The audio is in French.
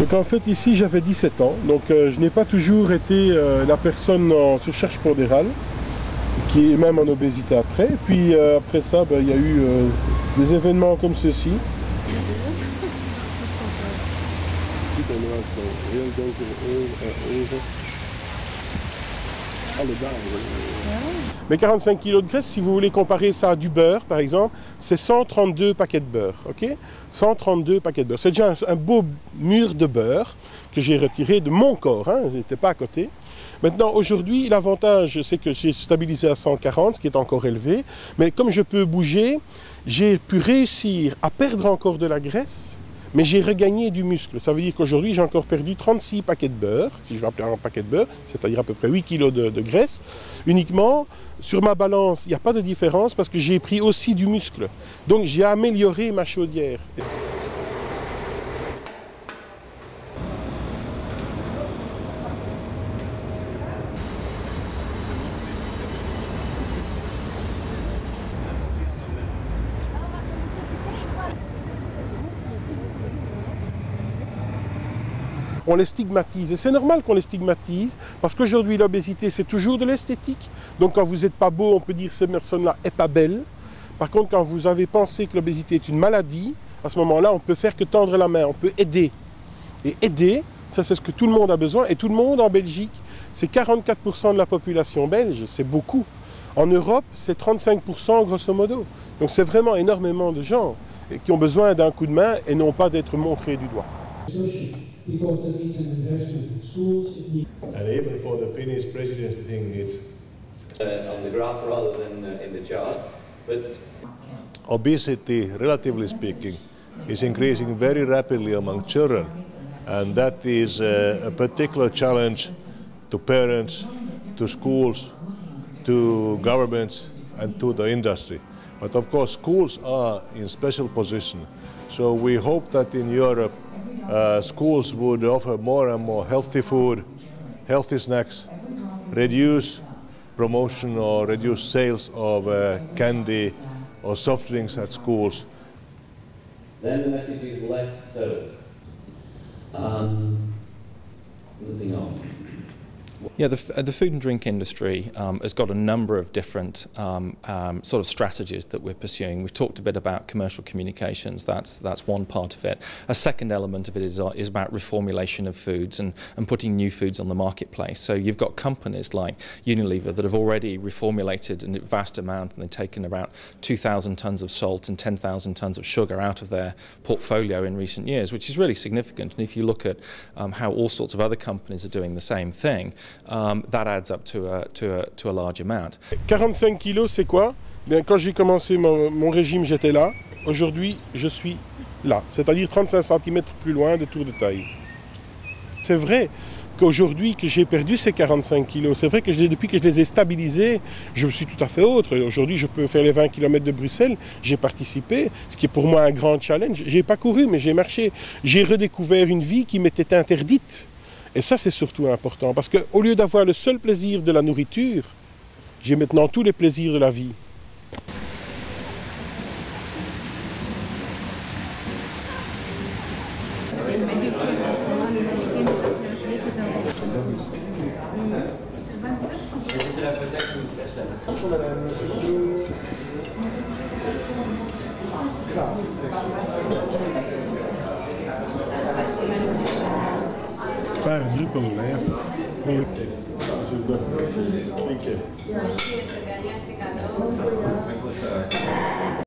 Donc en fait ici j'avais 17 ans, donc je n'ai pas toujours été la personne en surcharge pondérale, qui est même en obésité après. Puis après ça, il y a eu des événements comme ceci. Mais 45 kg de graisse, si vous voulez comparer ça à du beurre, par exemple, c'est 132 paquets de beurre, ok? 132 paquets de beurre. C'est déjà un beau mur de beurre que j'ai retiré de mon corps, hein, je n'étais pas à côté. Maintenant, aujourd'hui, l'avantage, c'est que j'ai stabilisé à 140, ce qui est encore élevé, mais comme je peux bouger, j'ai pu réussir à perdre encore de la graisse, mais j'ai regagné du muscle. Ça veut dire qu'aujourd'hui, j'ai encore perdu 36 paquets de beurre, si je vais appeler un paquet de beurre, c'est-à-dire à peu près 8 kg de graisse. Uniquement, sur ma balance, il n'y a pas de différence parce que j'ai pris aussi du muscle. Donc, j'ai amélioré ma chaudière. On les stigmatise. Et c'est normal qu'on les stigmatise, parce qu'aujourd'hui, l'obésité, c'est toujours de l'esthétique. Donc quand vous n'êtes pas beau, on peut dire que cette personne-là n'est pas belle. Par contre, quand vous avez pensé que l'obésité est une maladie, à ce moment-là, on peut faire que tendre la main, on peut aider. Et aider, ça c'est ce que tout le monde a besoin. Et tout le monde en Belgique, c'est 44% de la population belge, c'est beaucoup. En Europe, c'est 35% grosso modo. Donc c'est vraiment énormément de gens qui ont besoin d'un coup de main et non pas d'être montrés du doigt. Because there needs an investment in schools. And even for the Finnish presidency thing, it's on the graph rather than in the chart. But obesity, relatively speaking, is increasing very rapidly among children, and that is a particular challenge to parents, to schools, to governments, and to the industry. But of course, schools are in special position. So we hope that in Europe, schools would offer more and more healthy food, healthy snacks, reduce promotion or reduce sales of candy or soft drinks at schools. Then the message is less so. Moving on. Yeah, the food and drink industry has got a number of different sort of strategies that we're pursuing. We've talked a bit about commercial communications. That's one part of it. A second element of it is about reformulation of foods and putting new foods on the marketplace. So you've got companies like Unilever that have already reformulated a vast amount, and they've taken about 2,000 tons of salt and 10,000 tons of sugar out of their portfolio in recent years, which is really significant. And if you look at how all sorts of other companies are doing the same thing, that adds up to a large amount. 45 kilos, c'est quoi? Bien, quand j'ai commencé mon régime, j'étais là. Aujourd'hui, je suis là, c'est-à-dire 35 cm plus loin de tour de taille. C'est vrai qu'aujourd'hui que j'ai perdu ces 45 kilos, c'est vrai que depuis que je les ai stabilisés, je suis tout à fait autre. Aujourd'hui, je peux faire les 20 km de Bruxelles, j'ai participé, ce qui est pour moi un grand challenge. J'ai pas couru, mais j'ai marché. J'ai redécouvert une vie qui m'était interdite. Et ça, c'est surtout important, parce qu'au lieu d'avoir le seul plaisir de la nourriture, j'ai maintenant tous les plaisirs de la vie. Paar druppel leer. Oké.